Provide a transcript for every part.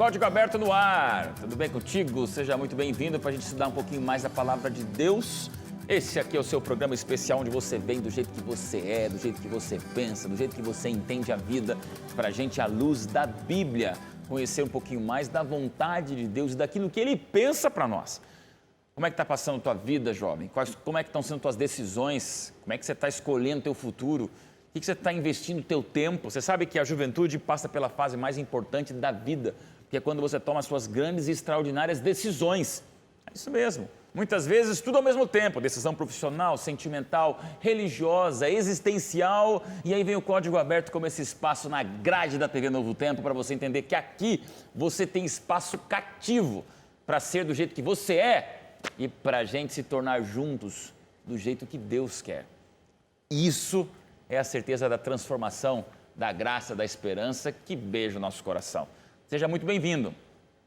Código Aberto no ar, tudo bem contigo? Seja muito bem-vindo para a gente estudar um pouquinho mais da Palavra de Deus. Esse aqui é o seu programa especial onde você vem do jeito que você é, do jeito que você pensa, do jeito que você entende a vida, para a gente, à luz da Bíblia, conhecer um pouquinho mais da vontade de Deus e daquilo que Ele pensa para nós. Como é que está passando a tua vida, jovem? Como é que estão sendo tuas decisões? Como é que você está escolhendo o teu futuro? O que você está investindo o teu tempo? Você sabe que a juventude passa pela fase mais importante da vida, que é quando você toma as suas grandes e extraordinárias decisões. É isso mesmo. Muitas vezes tudo ao mesmo tempo, decisão profissional, sentimental, religiosa, existencial, e aí vem o Código Aberto como esse espaço na grade da TV Novo Tempo para você entender que aqui você tem espaço cativo para ser do jeito que você é e para a gente se tornar juntos do jeito que Deus quer. Isso é a certeza da transformação, da graça, da esperança que beija o nosso coração. Seja muito bem-vindo.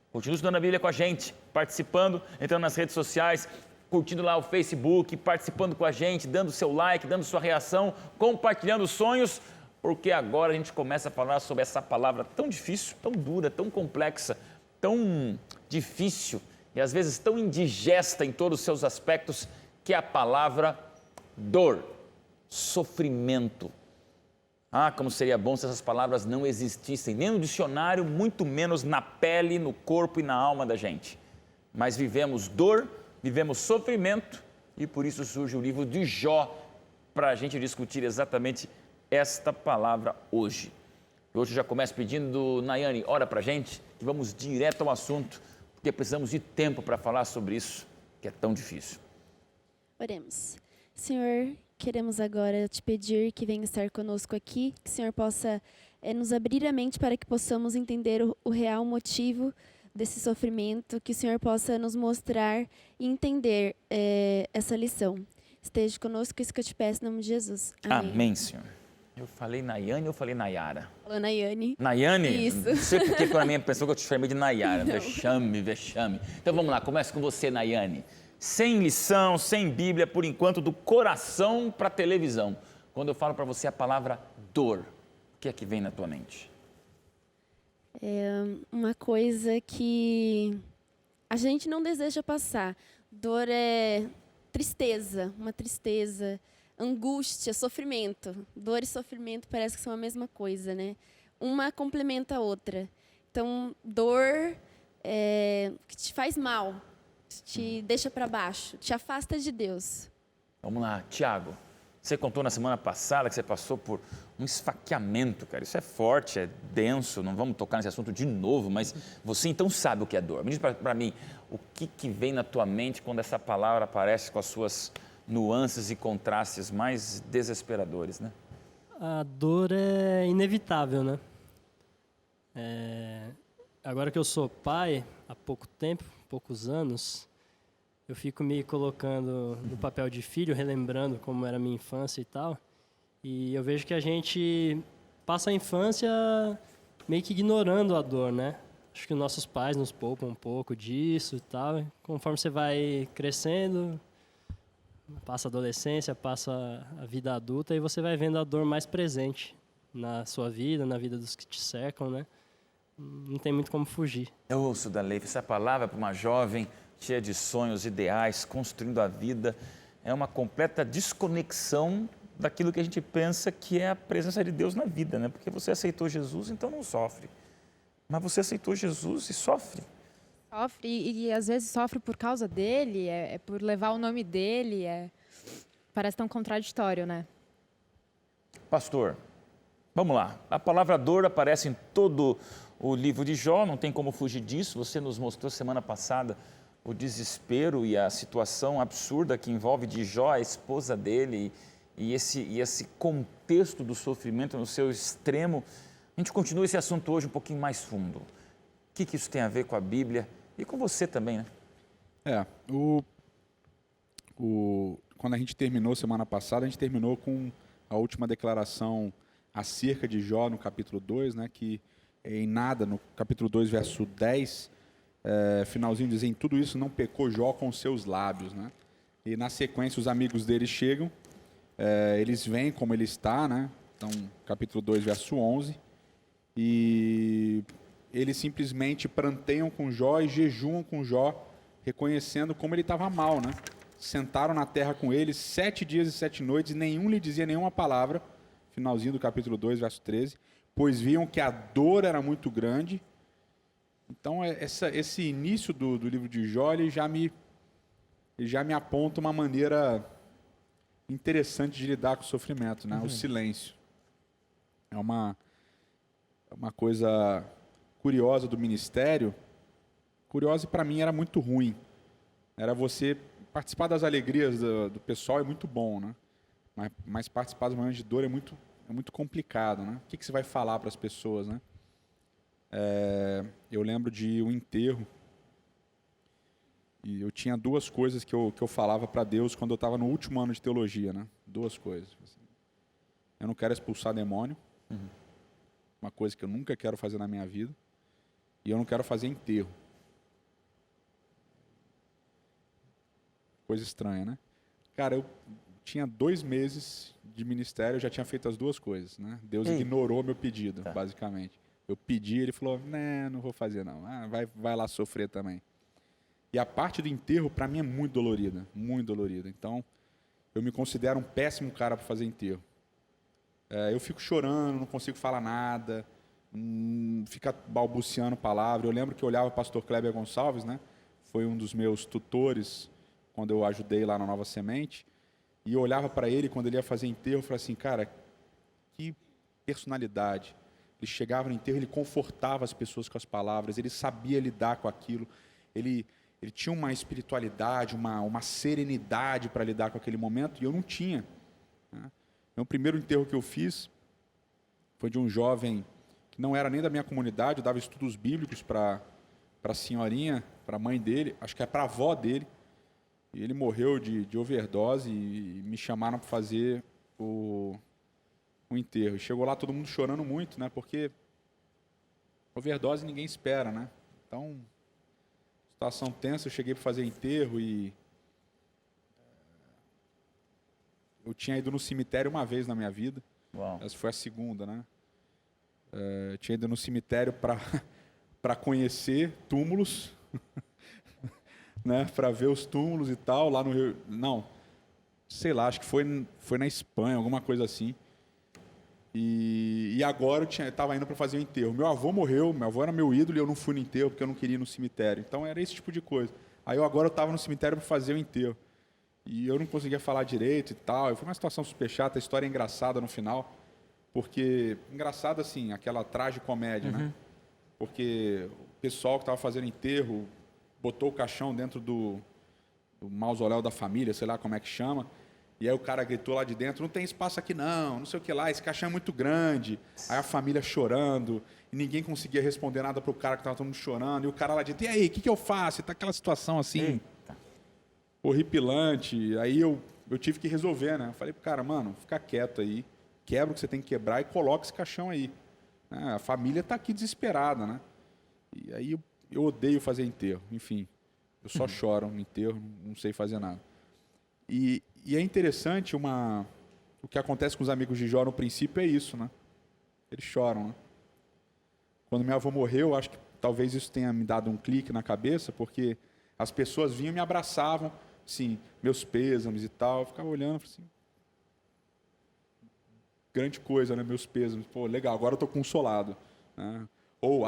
Continue estudando a Bíblia com a gente, participando, entrando nas redes sociais, curtindo lá o Facebook, participando com a gente, dando seu like, dando sua reação, compartilhando sonhos, porque agora a gente começa a falar sobre essa palavra tão difícil, tão dura, tão complexa, tão difícil e às vezes tão indigesta em todos os seus aspectos, que é a palavra dor, sofrimento. Ah, como seria bom se essas palavras não existissem, nem no dicionário, muito menos na pele, no corpo e na alma da gente. Mas vivemos dor, vivemos sofrimento e por isso surge o livro de Jó para a gente discutir exatamente esta palavra hoje. Hoje eu já começo pedindo, Nayane, ora para a gente e vamos direto ao assunto, porque precisamos de tempo para falar sobre isso, que é tão difícil. Oremos. Senhor, queremos agora te pedir que venha estar conosco aqui, que o Senhor possa nos abrir a mente para que possamos entender o real motivo desse sofrimento, que o Senhor possa nos mostrar e entender essa lição. Esteja conosco, isso que eu te peço em nome de Jesus. Amém. Amém, Senhor. Eu falei Nayane ou falei Nayara? Falou Nayane. Nayane? Isso. Não sei porque para mim a pessoa que eu te chamei de Nayara. Não. Vexame, vexame. Então vamos lá, começa com você, Nayane. Sem lição, sem Bíblia, por enquanto, do coração para a televisão. Quando eu falo para você a palavra dor, o que é que vem na tua mente? É uma coisa que a gente não deseja passar. Dor é tristeza, uma tristeza, angústia, sofrimento. Dor e sofrimento parece que são a mesma coisa, né? Uma complementa a outra. Então, dor que te faz mal, te deixa para baixo, te afasta de Deus. Vamos lá, Tiago. Você contou na semana passada que você passou por um esfaqueamento, cara. Isso é forte, é denso, não vamos tocar nesse assunto de novo, mas você então sabe o que é dor. Me diz para mim, o que vem na tua mente quando essa palavra aparece com as suas nuances e contrastes mais desesperadores, né? A dor é inevitável, né? Agora que eu sou pai, há pouco tempo, poucos anos, eu fico me colocando no papel de filho, relembrando como era a minha infância e tal, e eu vejo que a gente passa a infância meio que ignorando a dor, né? Acho que nossos pais nos poupam um pouco disso e tal, e conforme você vai crescendo, passa a adolescência, passa a vida adulta, e você vai vendo a dor mais presente na sua vida, na vida dos que te cercam, né? Não tem muito como fugir. Eu ouço da lei, essa palavra para uma jovem cheia de sonhos, ideais, construindo a vida, é uma completa desconexão daquilo que a gente pensa que é a presença de Deus na vida, né? Porque você aceitou Jesus, então não sofre. Mas você aceitou Jesus e sofre. Sofre e às vezes sofre por causa dele, por levar o nome dele, parece tão contraditório, né? Pastor, vamos lá. A palavra dor aparece em todo o livro de Jó, não tem como fugir disso. Você nos mostrou semana passada o desespero e a situação absurda que envolve de Jó, a esposa dele, e esse contexto do sofrimento no seu extremo. A gente continua esse assunto hoje um pouquinho mais fundo. O que isso tem a ver com a Bíblia e com você também, né? Quando a gente terminou semana passada, a gente terminou com a última declaração acerca de Jó no capítulo 2, né, que em nada, no capítulo 2, verso 10, finalzinho diz, em tudo isso não pecou Jó com seus lábios, né? E na sequência os amigos dele chegam, eles veem como ele está, né? Então, capítulo 2, verso 11, e eles simplesmente pranteiam com Jó e jejuam com Jó, reconhecendo como ele estava mal, né? Sentaram na terra com ele 7 dias e 7 noites e nenhum lhe dizia nenhuma palavra, finalzinho do capítulo 2, verso 13, pois viam que a dor era muito grande. Então, esse início do livro de Jó, ele já me aponta uma maneira interessante de lidar com o sofrimento, né? O silêncio. É uma coisa curiosa do ministério. Curiosa e para mim era muito ruim. Era você participar das alegrias do pessoal é muito bom, né? Mas participar dos momentos de dor é muito complicado, né? O que você vai falar para as pessoas, né? Eu lembro de um enterro e eu tinha 2 coisas que eu falava para Deus quando eu estava no último ano de teologia, né? 2 coisas. Eu não quero expulsar demônio, uma coisa que eu nunca quero fazer na minha vida, e eu não quero fazer enterro. Coisa estranha, né? Cara, eu tinha 2 meses de ministério, eu já tinha feito as 2 coisas, né? Deus ignorou meu pedido, basicamente. Eu pedi, ele falou, não vou fazer não. Vai lá sofrer também. E a parte do enterro, para mim, é muito dolorida, muito dolorida. Então, eu me considero um péssimo cara para fazer enterro. Eu fico chorando, não consigo falar nada, fica balbuciando palavra. Eu lembro que eu olhava o pastor Kleber Gonçalves, né? Foi um dos meus tutores quando eu ajudei lá na Nova Semente. E eu olhava para ele quando ele ia fazer enterro, eu falava assim, cara, que personalidade. Ele chegava no enterro, ele confortava as pessoas com as palavras, ele sabia lidar com aquilo, ele tinha uma espiritualidade, uma serenidade para lidar com aquele momento, e eu não tinha, né? O primeiro enterro que eu fiz foi de um jovem que não era nem da minha comunidade, eu dava estudos bíblicos para a senhorinha, para a mãe dele, acho que é para a avó dele, e ele morreu de overdose e me chamaram para fazer o enterro. E chegou lá todo mundo chorando muito, né? Porque overdose ninguém espera, né? Então, situação tensa, eu cheguei para fazer enterro e eu tinha ido no cemitério uma vez na minha vida. Uau. Essa foi a segunda, né? Eu tinha ido no cemitério para conhecer túmulos, né? Para ver os túmulos e tal, lá no Rio. Não, sei lá, acho que foi na Espanha, alguma coisa assim. E agora eu estava indo para fazer o enterro. Meu avô morreu, meu avô era meu ídolo e eu não fui no enterro porque eu não queria ir no cemitério. Então era esse tipo de coisa. Aí agora eu estava no cemitério para fazer o enterro. E eu não conseguia falar direito e tal. Foi uma situação super chata, a história é engraçada no final. Porque, engraçada assim, aquela tragicomédia, né? Porque o pessoal que estava fazendo enterro botou o caixão dentro do mausoléu da família, sei lá como é que chama. E aí o cara gritou lá de dentro, não tem espaço aqui não sei o que lá, esse caixão é muito grande. Aí a família chorando, e ninguém conseguia responder nada pro cara que estava todo mundo chorando. E o cara lá de dentro, e aí, o que eu faço? E tá aquela situação assim, horripilante. Aí eu tive que resolver, né? Eu falei pro cara, mano, fica quieto aí, quebra o que você tem que quebrar e coloca esse caixão aí. A família tá aqui desesperada, né? E aí eu odeio fazer enterro, enfim. Eu só choro no enterro, não sei fazer nada. E é interessante o que acontece com os amigos de Jó no princípio é isso, né? Eles choram, né? Quando meu avô morreu, acho que talvez isso tenha me dado um clique na cabeça, porque as pessoas vinham e me abraçavam, assim, meus pêsames e tal. Eu ficava olhando, assim, grande coisa, né? Meus pêsames. Pô, legal, agora eu estou consolado, né? Ou,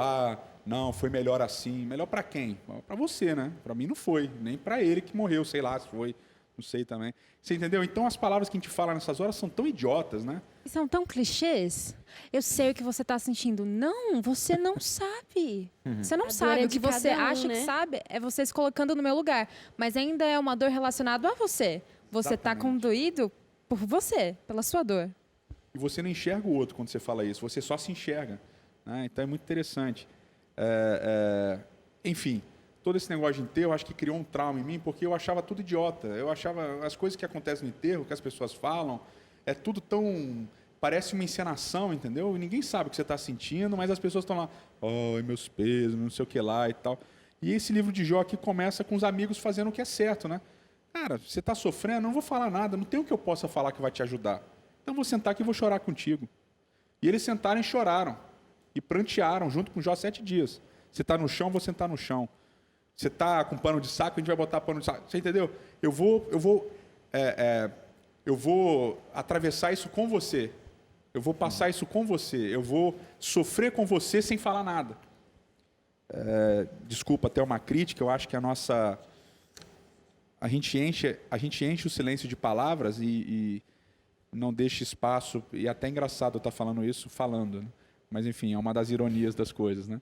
não, foi melhor assim. Melhor para quem? Para você, né? Para mim não foi, nem para ele que morreu, sei lá se foi. Não sei também. Você entendeu? Então as palavras que a gente fala nessas horas são tão idiotas, né? São tão clichês. Eu sei o que você está sentindo. Não, você não sabe. Você não sabe. O que você acha que sabe é você se colocando no meu lugar. Mas ainda é uma dor relacionada a você. Você está condoído por você, pela sua dor. E você não enxerga o outro quando você fala isso. Você só se enxerga, né? Então é muito interessante. Enfim... Todo esse negócio de enterro, acho que criou um trauma em mim, porque eu achava tudo idiota. Eu achava as coisas que acontecem no enterro, que as pessoas falam, é tudo tão... Parece uma encenação, entendeu? E ninguém sabe o que você está sentindo, mas as pessoas estão lá, meus pesos, não sei o que lá e tal. E esse livro de Jó aqui começa com os amigos fazendo o que é certo, né? Cara, você está sofrendo, não vou falar nada, não tem o que eu possa falar que vai te ajudar. Então vou sentar aqui e vou chorar contigo. E eles sentaram e choraram. e prantearam junto com Jó 7 dias. Você está no chão, vou sentar no chão. Você está com pano de saco, a gente vai botar pano de saco. Você entendeu? Eu vou atravessar isso com você. Eu vou passar isso com você. Eu vou sofrer com você sem falar nada. Desculpa até uma crítica, eu acho que a gente enche o silêncio de palavras e não deixa espaço, e até engraçado eu estar falando isso falando, né? Mas enfim, é uma das ironias das coisas, né?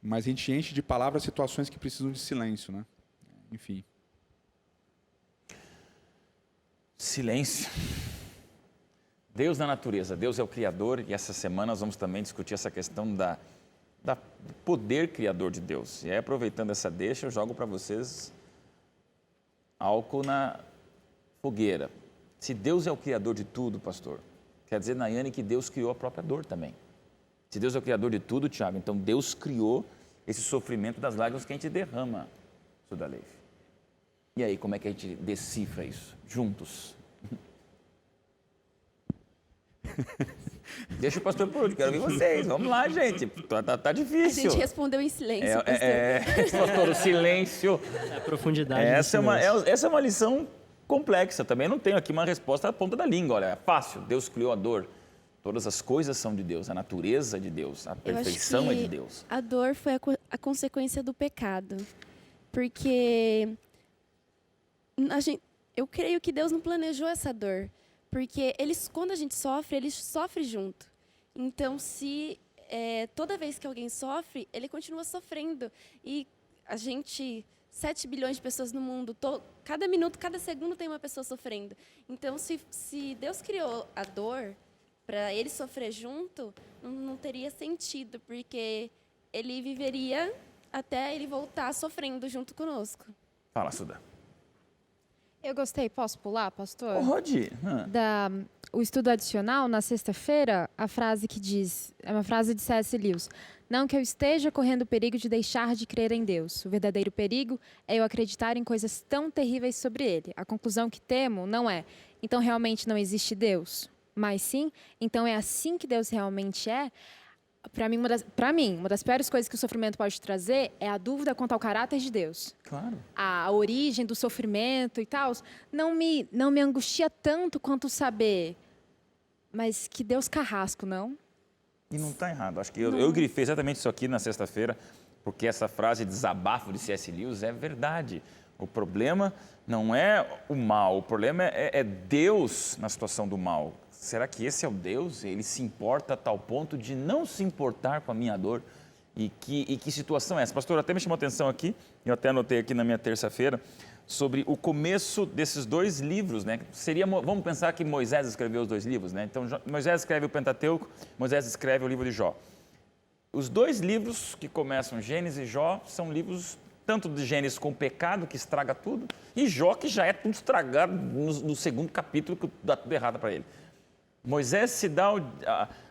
Mas a gente enche de palavras situações que precisam de silêncio, né? Enfim. Silêncio. Deus na natureza, Deus é o Criador, e essa semana nós vamos também discutir essa questão do poder criador de Deus. E aí, aproveitando essa deixa, eu jogo para vocês álcool na fogueira. Se Deus é o Criador de tudo, pastor, quer dizer, Nayane, que Deus criou a própria dor também. Se Deus é o Criador de tudo, Tiago, então Deus criou esse sofrimento das lágrimas que a gente derrama, Sudaleif. E aí, como é que a gente decifra isso? Juntos. Deixa o pastor por último, quero ouvir vocês. Vamos lá, gente. Tá difícil. A gente respondeu em silêncio, pastor. Pastor, o silêncio. A profundidade. Essa é uma lição complexa. Também não tenho aqui uma resposta à ponta da língua. Olha, é fácil. Deus criou a dor. Todas as coisas são de Deus. A natureza é de Deus. A perfeição é de Deus. A dor foi a consequência do pecado. Porque eu creio que Deus não planejou essa dor. Porque quando a gente sofre, ele sofre junto. Então, toda vez que alguém sofre, ele continua sofrendo. E a gente, 7 bilhões de pessoas no mundo, cada minuto, cada segundo tem uma pessoa sofrendo. Então, se Deus criou a dor para ele sofrer junto, não teria sentido, porque ele viveria até ele voltar sofrendo junto conosco. Fala, Suda. Eu gostei, posso pular, pastor? Pode. O estudo adicional, na sexta-feira, a frase que diz, é uma frase de C.S. Lewis: não que eu esteja correndo o perigo de deixar de crer em Deus. O verdadeiro perigo é eu acreditar em coisas tão terríveis sobre ele. A conclusão que temo não é, então realmente não existe Deus, mas sim, então é assim que Deus realmente é. Para mim, uma das piores coisas que o sofrimento pode trazer é a dúvida quanto ao caráter de Deus. Claro. A origem do sofrimento e tal, não me angustia tanto quanto saber, mas que Deus carrasco, não? E não está errado. Acho que eu grifei exatamente isso aqui na sexta-feira, porque essa frase de desabafo de C.S. Lewis é verdade. O problema não é o mal, o problema é Deus na situação do mal. Será que esse é o Deus? Ele se importa a tal ponto de não se importar com a minha dor? E que situação é essa? Pastor, até me chamou a atenção aqui, eu até anotei aqui na minha terça-feira, sobre o começo desses 2 livros, né? Vamos pensar que Moisés escreveu os 2 livros, né? Então, Moisés escreve o Pentateuco, Moisés escreve o livro de Jó. Os 2 livros que começam, Gênesis e Jó, são livros tanto de Gênesis com o pecado, que estraga tudo, e Jó, que já é tudo estragado no segundo capítulo, que dá tudo errado para ele. Moisés se dá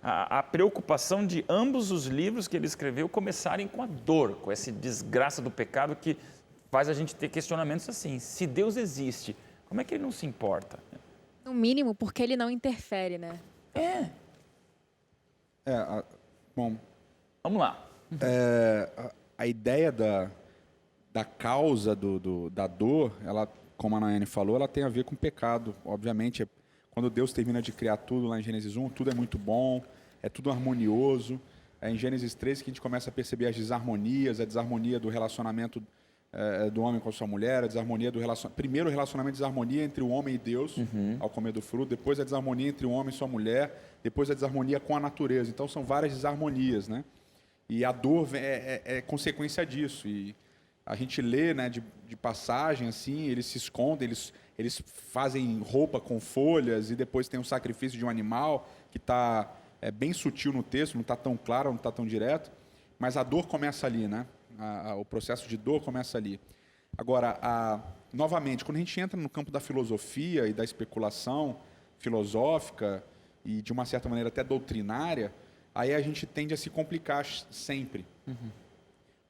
a preocupação de ambos os livros que ele escreveu começarem com a dor, com essa desgraça do pecado que faz a gente ter questionamentos assim. Se Deus existe, como é que ele não se importa? No mínimo, porque ele não interfere, né? Bom, vamos lá. A ideia da causa da dor, ela, como a Nayane falou, ela tem a ver com o pecado. Obviamente, quando Deus termina de criar tudo lá em Gênesis 1, tudo é muito bom, é tudo harmonioso. É em Gênesis 13 que a gente começa a perceber as desarmonias, a desarmonia do relacionamento do homem com a sua mulher, a desarmonia primeiro o relacionamento de desarmonia entre o homem e Deus, ao comer do fruto, depois a desarmonia entre o homem e sua mulher, depois a desarmonia com a natureza. Então são várias desarmonias, né? E a dor é consequência disso. E a gente lê, né, de passagem, assim, eles se escondem, eles fazem roupa com folhas e depois tem um sacrifício de um animal que está bem sutil no texto, não está tão claro, não está tão direto, mas a dor começa ali, né? O processo de dor começa ali. Agora, novamente, quando a gente entra no campo da filosofia e da especulação filosófica e, de uma certa maneira, até doutrinária, aí a gente tende a se complicar sempre.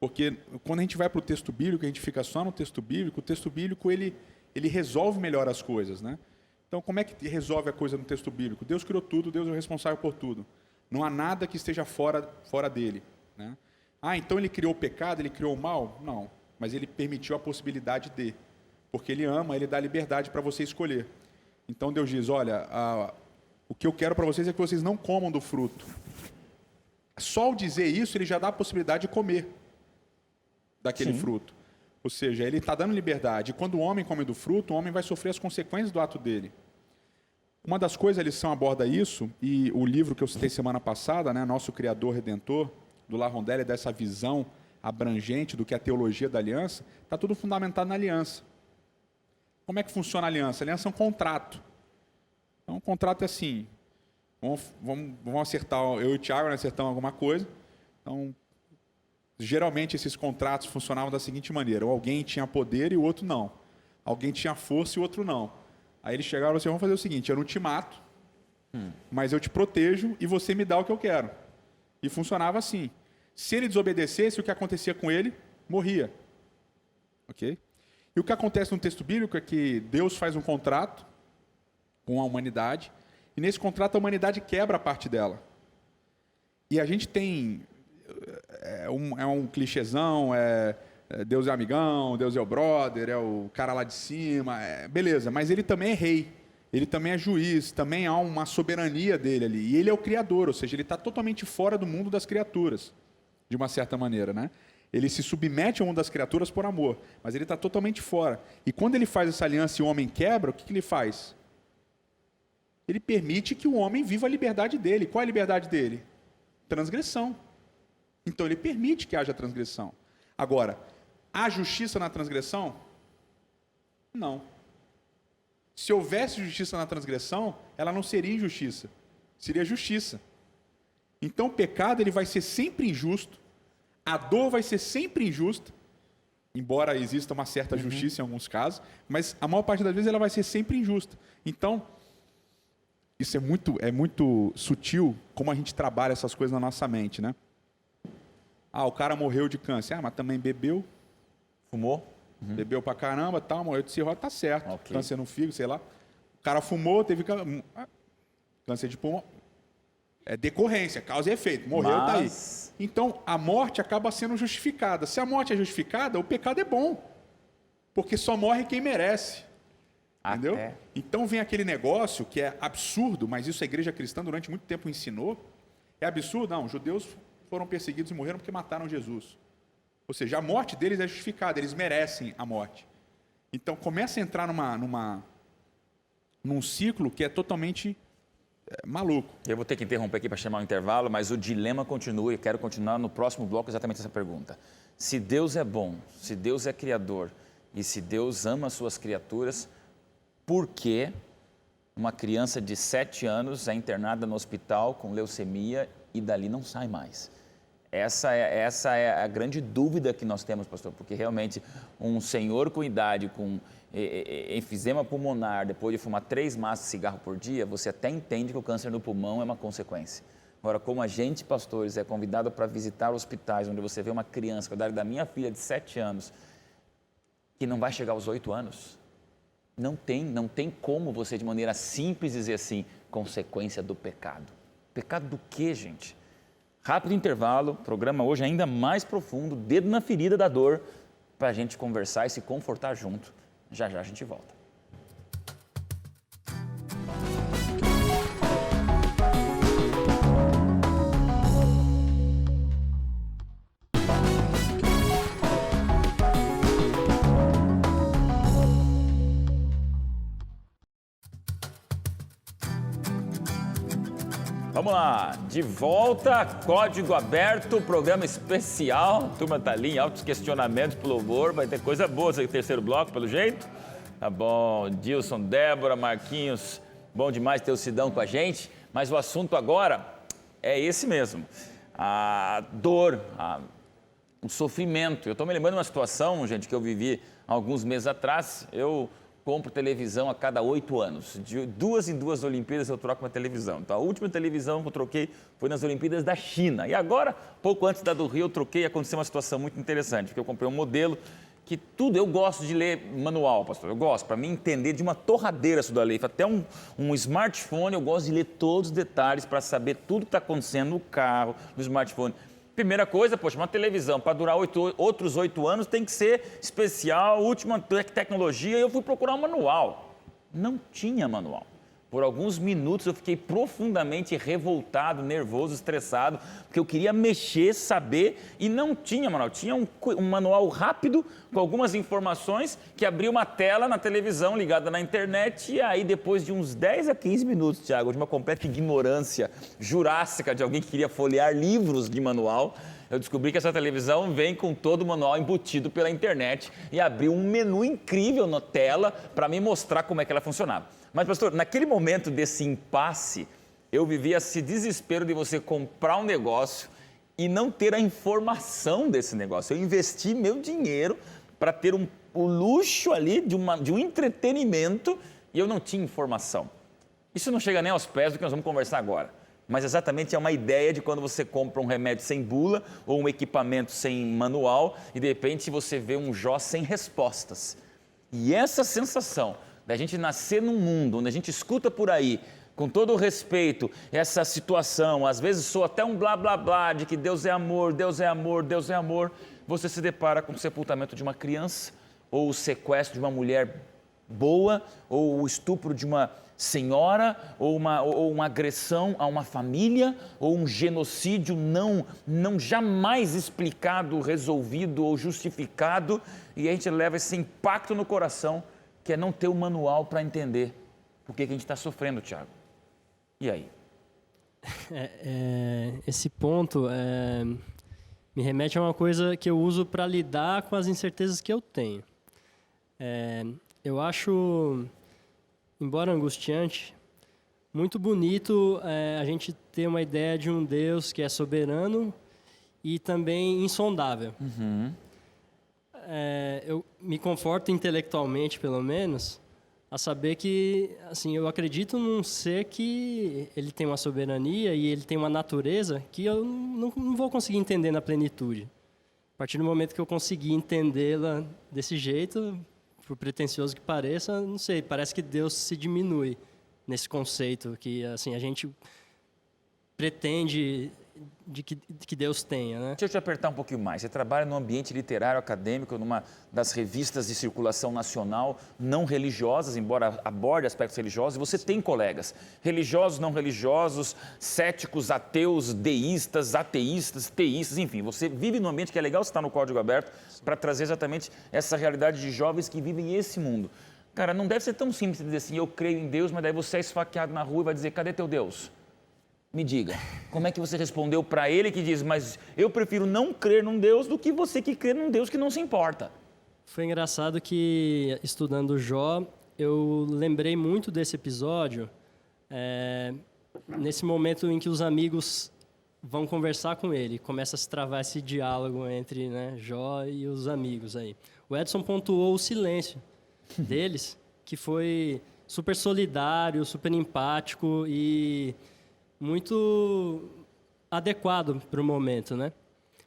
Porque quando a gente vai para o texto bíblico, a gente fica só no texto bíblico, o texto bíblico ele resolve melhor as coisas, né? Então, como é que resolve a coisa no texto bíblico? Deus criou tudo, Deus é o responsável por tudo. Não há nada que esteja fora dele, né? Ah, então ele criou o pecado, ele criou o mal? Não, mas ele permitiu a possibilidade de, porque ele ama, ele dá liberdade para você escolher. Então Deus diz, olha, o que eu quero para vocês é que vocês não comam do fruto. Só ao dizer isso, ele já dá a possibilidade de comer daquele fruto. Ou seja, ele está dando liberdade. E quando o homem come do fruto, o homem vai sofrer as consequências do ato dele. Uma das coisas, a lição aborda isso, e o livro que eu citei semana passada, né, Nosso Criador Redentor, do La Rondelli, dessa visão abrangente do que é a teologia da aliança, está tudo fundamentado na aliança. Como é que funciona a aliança? A aliança é um contrato. Então, um contrato é assim, vamos acertar, eu e o Thiago acertamos alguma coisa. Então, geralmente esses contratos funcionavam da seguinte maneira, ou alguém tinha poder e o outro não. Alguém tinha força e o outro não. Aí eles chegaram e falaram assim, vamos fazer o seguinte, eu não te mato, mas eu te protejo e você me dá o que eu quero. E funcionava assim. Se ele desobedecesse, o que acontecia com ele? Morria. Ok? E o que acontece no texto bíblico é que Deus faz um contrato com a humanidade, e nesse contrato a humanidade quebra a parte dela. E a gente tem... É um clichêzão, Deus é amigão, Deus é o brother, é o cara lá de cima, beleza, mas ele também é rei, ele também é juiz, também há uma soberania dele ali, e ele é o criador, ou seja, ele está totalmente fora do mundo das criaturas, de uma certa maneira, né? Ele se submete ao mundo das criaturas por amor, mas ele está totalmente fora. E quando ele faz essa aliança e o homem quebra, o que ele faz? Ele permite que o homem viva a liberdade dele. Qual é a liberdade dele? Transgressão. Então ele permite que haja transgressão. Agora, há justiça na transgressão? Não. Se houvesse justiça na transgressão, ela não seria injustiça, seria justiça. Então o pecado ele vai ser sempre injusto, a dor vai ser sempre injusta, embora exista uma certa justiça em alguns casos, mas a maior parte das vezes ela vai ser sempre injusta. Então, isso é muito sutil como a gente trabalha essas coisas na nossa mente, né? Ah, o cara morreu de câncer. Ah, mas também bebeu. Fumou? Bebeu pra caramba, tal, morreu de cirrose, tá certo. Okay. Câncer no fígado, sei lá. O cara fumou, teve câncer de pulmão. É decorrência, causa e efeito. Morreu, tá aí. Então, a morte acaba sendo justificada. Se a morte é justificada, o pecado é bom. Porque só morre quem merece. Entendeu? Então vem aquele negócio que é absurdo, mas isso a igreja cristã durante muito tempo ensinou. É absurdo? Não, os judeus foram perseguidos e morreram porque mataram Jesus. Ou seja, a morte deles é justificada, eles merecem a morte. Então começa a entrar num ciclo que é totalmente maluco. Eu vou ter que interromper aqui para chamar o intervalo, mas o dilema continua e quero continuar no próximo bloco exatamente essa pergunta. Se Deus é bom, se Deus é criador e se Deus ama as suas criaturas, por que uma criança de 7 anos é internada no hospital com leucemia e dali não sai mais? Essa é a grande dúvida que nós temos, pastor, porque realmente um senhor com idade, com enfisema pulmonar, depois de fumar 3 maços de cigarro por dia, você até entende que o câncer no pulmão é uma consequência. Agora, como a gente, pastores, é convidado para visitar hospitais onde você vê uma criança, com a idade da minha filha de 7 anos, que não vai chegar aos 8 anos, não tem como você, de maneira simples, dizer assim, consequência do pecado. Pecado do quê, gente? Rápido intervalo, programa hoje ainda mais profundo, dedo na ferida da dor, para a gente conversar e se confortar junto. Já já a gente volta. Vamos lá, de volta, Código Aberto, programa especial. A turma tá ali em altos questionamentos pro louvor, vai ter coisa boa esse terceiro bloco, pelo jeito. Tá bom, Dilson, Débora, Marquinhos, bom demais ter o Sidão com a gente. Mas o assunto agora é esse mesmo, a dor, o sofrimento. Eu estou me lembrando de uma situação, gente, que eu vivi alguns meses atrás. Eu compro televisão a cada 8 anos. De 2 em 2 Olimpíadas eu troco uma televisão. Então, a última televisão que eu troquei foi nas Olimpíadas da China. E agora, pouco antes da do Rio, eu troquei e aconteceu uma situação muito interessante, porque eu comprei um modelo que tudo, eu gosto de ler manual, pastor, eu gosto, para mim entender de uma torradeira isso da lei, até um smartphone, eu gosto de ler todos os detalhes para saber tudo que está acontecendo no carro, no smartphone. Primeira coisa, poxa, uma televisão para durar outros 8 anos tem que ser especial, última tecnologia, eu fui procurar um manual. Não tinha manual. Por alguns minutos eu fiquei profundamente revoltado, nervoso, estressado, porque eu queria mexer, saber, e não tinha manual. Tinha um manual rápido, com algumas informações, que abria uma tela na televisão ligada na internet, e aí depois de uns 10 a 15 minutos, Tiago, de uma completa ignorância jurássica de alguém que queria folhear livros de manual, eu descobri que essa televisão vem com todo o manual embutido pela internet e abriu um menu incrível na tela para me mostrar como é que ela funcionava. Mas, pastor, naquele momento desse impasse, eu vivia esse desespero de você comprar um negócio e não ter a informação desse negócio. Eu investi meu dinheiro para ter o luxo ali de um entretenimento e eu não tinha informação. Isso não chega nem aos pés do que nós vamos conversar agora. Mas exatamente é uma ideia de quando você compra um remédio sem bula ou um equipamento sem manual e de repente você vê um Jó sem respostas. E essa sensação da gente nascer num mundo onde a gente escuta por aí, com todo o respeito, essa situação, às vezes soa até um blá blá blá de que Deus é amor, Deus é amor, Deus é amor, você se depara com o sepultamento de uma criança, ou o sequestro de uma mulher boa, ou o estupro de uma senhora, ou uma agressão a uma família, ou um genocídio não jamais explicado, resolvido ou justificado, e a gente leva esse impacto no coração, que é não ter o manual para entender por que a gente está sofrendo, Tiago. E aí? Esse ponto me remete a uma coisa que eu uso para lidar com as incertezas que eu tenho. Eu acho, embora angustiante, muito bonito a gente ter uma ideia de um Deus que é soberano e também insondável. Uhum. Eu me conforto intelectualmente, pelo menos, a saber que, assim, eu acredito num ser que ele tem uma soberania e ele tem uma natureza que eu não vou conseguir entender na plenitude. A partir do momento que eu conseguir entendê-la desse jeito, por pretensioso que pareça, não sei, parece que Deus se diminui nesse conceito que, assim, a gente pretende que Deus tenha, né? Deixa eu te apertar um pouquinho mais. Você trabalha num ambiente literário acadêmico, numa das revistas de circulação nacional não religiosas, embora aborde aspectos religiosos, e você tem colegas religiosos, não religiosos, céticos, ateus, deístas, ateístas, teístas, enfim, você vive num ambiente que é legal você estar no Código Aberto para trazer exatamente essa realidade de jovens que vivem esse mundo. Cara, não deve ser tão simples dizer assim, eu creio em Deus, mas daí você é esfaqueado na rua e vai dizer, cadê teu Deus? Me diga, como é que você respondeu para ele que diz, mas eu prefiro não crer num Deus do que você que crê num Deus que não se importa? Foi engraçado que, estudando Jó, eu lembrei muito desse episódio, nesse momento em que os amigos vão conversar com ele, começa a se travar esse diálogo entre, né, Jó e os amigos aí. O Edson pontuou o silêncio deles, que foi super solidário, super empático e muito adequado para o momento, né?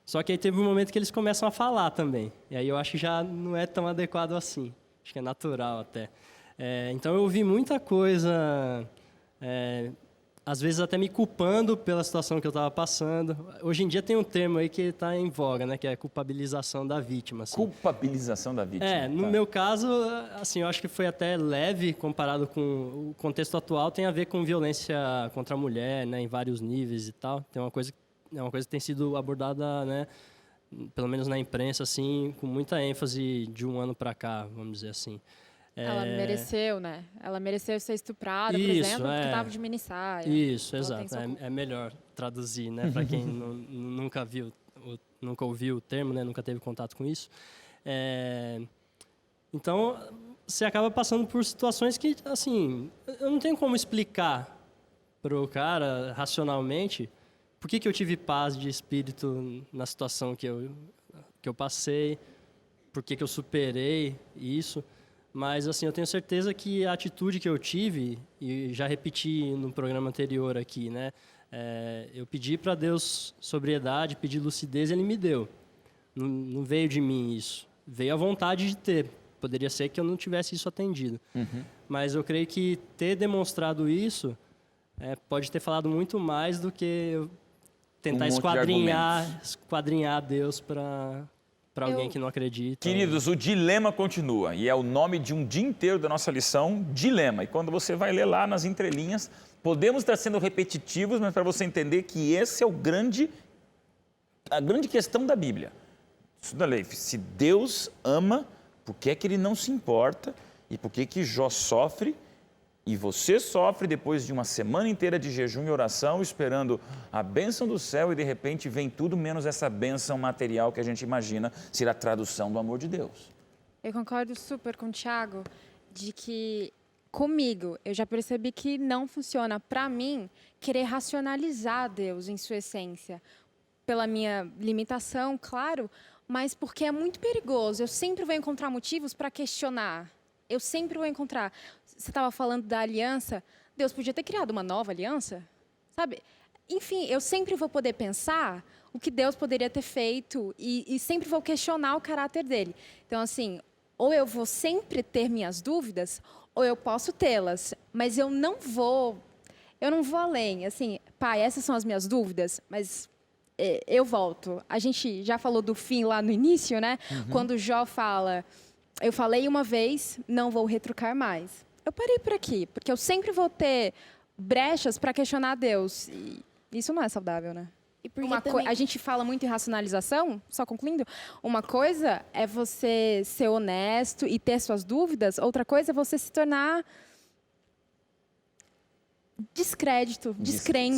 Só que aí teve um momento que eles começam a falar também. E aí eu acho que já não é tão adequado assim. Acho que é natural até. Então eu ouvi muita coisa, às vezes até me culpando pela situação que eu estava passando. Hoje em dia tem um termo aí que está em voga, né? Que é culpabilização da vítima. Assim. Culpabilização da vítima. No meu caso, assim, eu acho que foi até leve comparado com o contexto atual. Tem a ver com violência contra a mulher, né? Em vários níveis e tal. É uma coisa que tem sido abordada, né? Pelo menos na imprensa, assim, com muita ênfase de um ano para cá, vamos dizer assim. Ela mereceu, né? Ela mereceu ser estuprada, por exemplo, porque estava de minissaia. Isso, exato. É melhor traduzir, né? Para quem nunca ouviu o termo, né? Nunca teve contato com isso. Então, você acaba passando por situações que, assim, eu não tenho como explicar para o cara, racionalmente, por que eu tive paz de espírito na situação que eu passei, por que eu superei isso. Mas, assim, eu tenho certeza que a atitude que eu tive, e já repeti no programa anterior aqui, né? Eu pedi para Deus sobriedade, pedi lucidez e Ele me deu. Não veio de mim isso. veio a vontade de ter. Poderia ser que eu não tivesse isso atendido. Mas eu creio que ter demonstrado isso pode ter falado muito mais do que eu tentar esquadrinhar Deus para alguém que não acredita. Queridos, o dilema continua, e é o nome de um dia inteiro da nossa lição, dilema. E quando você vai ler lá nas entrelinhas, podemos estar sendo repetitivos, mas para você entender que esse é a grande questão da Bíblia. Estuda a lei. Se Deus ama, por que é que ele não se importa? E por que que Jó sofre? E você sofre depois de uma semana inteira de jejum e oração, esperando a bênção do céu, e de repente vem tudo menos essa bênção material que a gente imagina ser a tradução do amor de Deus. Eu concordo super com o Thiago, de que comigo eu já percebi que não funciona para mim querer racionalizar Deus em sua essência. Pela minha limitação, claro, mas porque é muito perigoso. Eu sempre vou encontrar motivos para questionar. Eu sempre vou encontrar. Você estava falando da aliança. Deus podia ter criado uma nova aliança, sabe? Enfim, eu sempre vou poder pensar o que Deus poderia ter feito e sempre vou questionar o caráter dele. Então, assim, ou eu vou sempre ter minhas dúvidas, ou eu posso tê-las, mas eu não vou além. Assim, pai, essas são as minhas dúvidas, mas eu volto. A gente já falou do fim lá no início, né? Quando Jó fala, eu falei uma vez, não vou retrucar mais. Eu parei por aqui, porque eu sempre vou ter brechas para questionar Deus. E isso não é saudável, né? E porque A gente fala muito em racionalização, só concluindo. Uma coisa é você ser honesto e ter suas dúvidas, outra coisa é você se tornar descrente.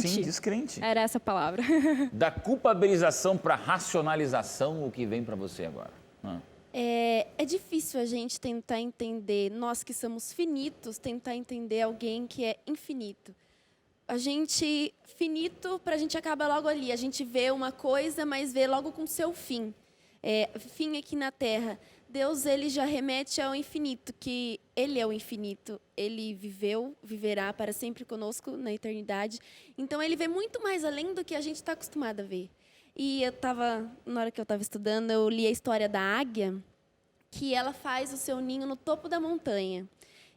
Sim, descrente. Era essa a palavra. Da culpabilização para racionalização, o que vem para você agora? É difícil a gente tentar entender, nós que somos finitos, tentar entender alguém que é infinito. Finito, para a gente acaba logo ali. A gente vê uma coisa, mas vê logo com seu fim. Fim aqui na Terra. Deus, ele já remete ao infinito, que ele é o infinito. Ele viveu, viverá para sempre conosco na eternidade. Então, ele vê muito mais além do que a gente está acostumado a ver. E na hora que eu estava estudando, eu li a história da águia, que ela faz o seu ninho no topo da montanha.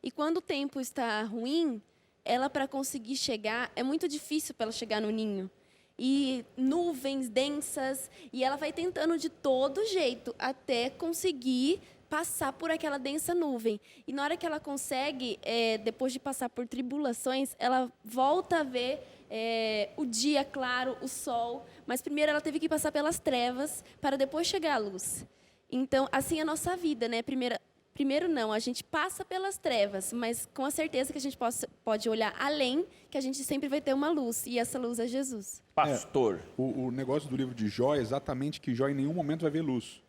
E quando o tempo está ruim, ela, para conseguir chegar, é muito difícil para ela chegar no ninho. E nuvens densas, e ela vai tentando de todo jeito até conseguir passar por aquela densa nuvem. E na hora que ela consegue, depois de passar por tribulações, ela volta a ver o dia claro, o sol, mas primeiro ela teve que passar pelas trevas para depois chegar à luz. Então, assim é a nossa vida, né? Primeiro não, a gente passa pelas trevas, mas com a certeza que a gente pode olhar além, que a gente sempre vai ter uma luz, e essa luz é Jesus. Pastor. O negócio do livro de Jó é exatamente que Jó em nenhum momento vai ver luz.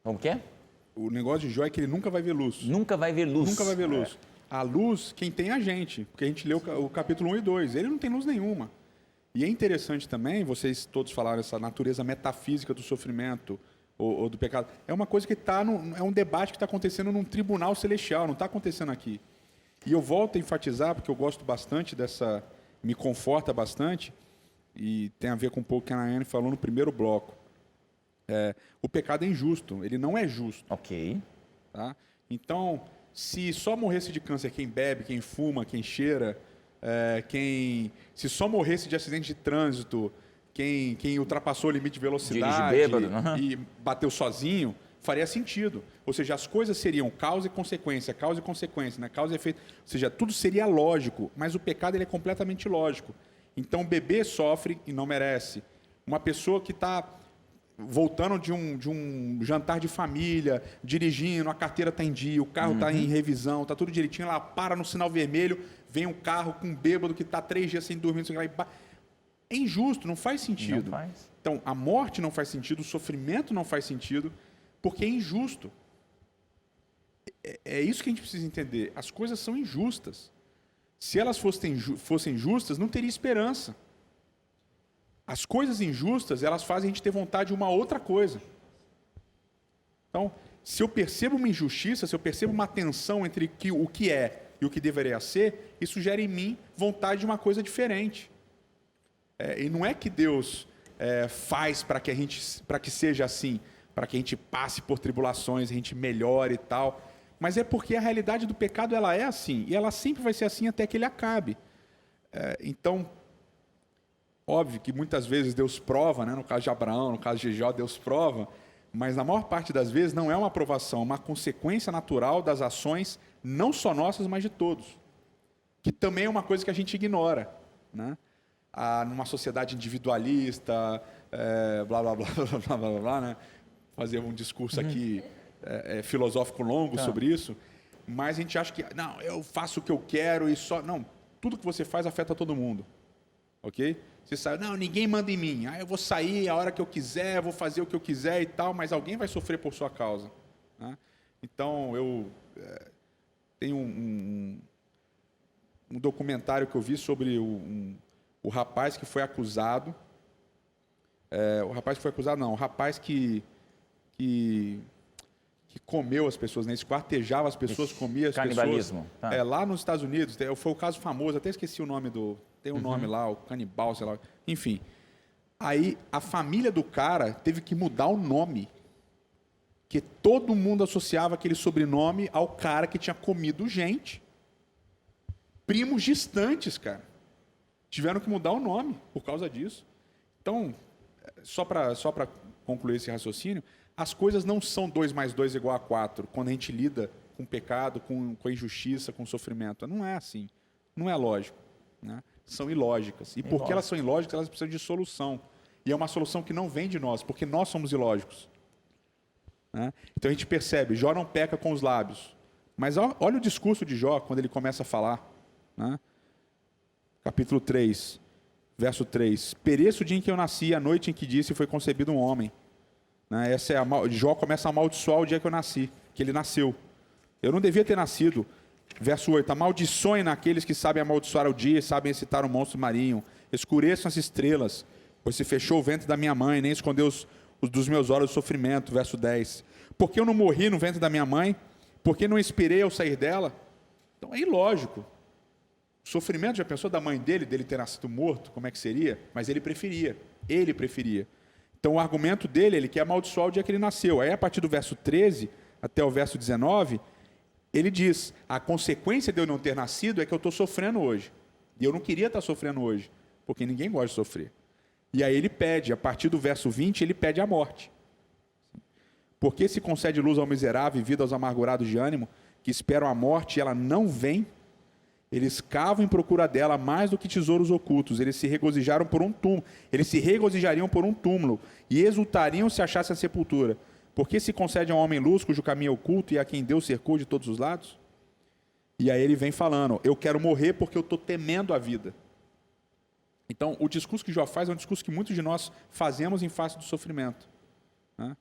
Como que é? O negócio de Jó é que ele nunca vai ver luz. Nunca vai ver luz. Nunca vai ver luz. A luz, quem tem é a gente, porque a gente leu o capítulo 1 e 2. Ele não tem luz nenhuma. E é interessante também, vocês todos falaram essa natureza metafísica do sofrimento ou do pecado. É uma coisa que é um debate que está acontecendo num tribunal celestial, não está acontecendo aqui. E eu volto a enfatizar, porque eu gosto bastante me conforta bastante, e tem a ver com um pouco que a Nayane falou no primeiro bloco. O pecado é injusto, ele não é justo. Ok. Tá? Então, se só morresse de câncer quem bebe, quem fuma, quem cheira, se só morresse de acidente de trânsito, quem ultrapassou o limite de velocidade e bateu sozinho, faria sentido. Ou seja, as coisas seriam causa e consequência, né? Causa e efeito. Ou seja, tudo seria lógico, mas o pecado ele é completamente ilógico. Então, o bebê sofre e não merece. Uma pessoa que está voltando de um jantar de família, dirigindo, a carteira está em dia, o carro está em revisão, está tudo direitinho, ela para no sinal vermelho, vem um carro com um bêbado que está 3 dias sem dormir, é injusto, não faz sentido. Não faz. Então, a morte não faz sentido, o sofrimento não faz sentido, porque é injusto. É isso que a gente precisa entender. As coisas são injustas. Se elas fossem justas, não teria esperança. As coisas injustas, elas fazem a gente ter vontade de uma outra coisa. Então, se eu percebo uma injustiça, se eu percebo uma tensão entre o que é e o que deveria ser, isso gera em mim vontade de uma coisa diferente. E não é que Deus faz para que seja assim, para que a gente passe por tribulações, a gente melhore e tal. Mas é porque a realidade do pecado ela é assim, e ela sempre vai ser assim até que ele acabe. Então, óbvio que muitas vezes Deus prova, né? No caso de Abraão, no caso de Jó, Deus prova, mas na maior parte das vezes não é uma aprovação, é uma consequência natural das ações, não só nossas, mas de todos. Que também é uma coisa que a gente ignora, né? Numa sociedade individualista, blá, blá, blá, blá, blá, blá, né? Fazer um discurso aqui filosófico longo sobre isso, mas a gente acha que, não, eu faço o que eu quero e só... Não, tudo que você faz afeta todo mundo, ok? Você sabe, não, ninguém manda em mim, eu vou sair a hora que eu quiser, vou fazer o que eu quiser e tal, mas alguém vai sofrer por sua causa, né? Então, eu tenho um documentário que eu vi sobre o rapaz que foi acusado, o rapaz que comeu as pessoas, né? Esquartejava as pessoas, comia as canibalismo. pessoas. Tá. Lá nos Estados Unidos, foi o caso famoso, até esqueci o nome tem um nome lá, o canibal, sei lá. Enfim. Aí a família do cara teve que mudar o nome. Porque todo mundo associava aquele sobrenome ao cara que tinha comido gente. Primos distantes, cara. Tiveram que mudar o nome por causa disso. Então, só para concluir esse raciocínio, as coisas não são 2 mais 2 igual a 4, quando a gente lida com pecado, com a injustiça, com o sofrimento. Não é assim. Não é lógico, né? São ilógicas. E porque elas são ilógicas, elas precisam de solução. E é uma solução que não vem de nós, porque nós somos ilógicos, né? Então a gente percebe, Jó não peca com os lábios. Mas olha o discurso de Jó, quando ele começa a falar, né? Capítulo 3, verso 3. Pereço o dia em que eu nasci, a noite em que disse foi concebido um homem. Né? Jó começa a amaldiçoar o dia que eu nasci, que ele nasceu. Eu não devia ter nascido. Verso 8. Amaldiçoem naqueles que sabem amaldiçoar o dia e sabem excitar o monstro marinho. Escureçam as estrelas, pois se fechou o ventre da minha mãe, nem escondeu dos meus olhos o sofrimento. Verso 10. Porque eu não morri no ventre da minha mãe? Porque não esperei ao sair dela? Então é ilógico. O sofrimento, já pensou da mãe dele ter nascido morto? Como é que seria? Mas ele preferia. Então o argumento dele, ele quer amaldiçoar o dia que ele nasceu. Aí a partir do verso 13 até o verso 19, ele diz, a consequência de eu não ter nascido é que eu estou sofrendo hoje. E eu não queria estar sofrendo hoje, porque ninguém gosta de sofrer. E aí ele pede, a partir do verso 20, ele pede a morte. Porque se concede luz ao miserável e vida aos amargurados de ânimo, que esperam a morte e ela não vem, eles cavam em procura dela mais do que tesouros ocultos. Eles se regozijariam por um túmulo e exultariam se achassem a sepultura. Porque se concede a um homem luz cujo caminho é oculto e a quem Deus cercou de todos os lados? E aí ele vem falando, eu quero morrer porque eu estou temendo a vida. Então, o discurso que Jó faz é um discurso que muitos de nós fazemos em face do sofrimento, né?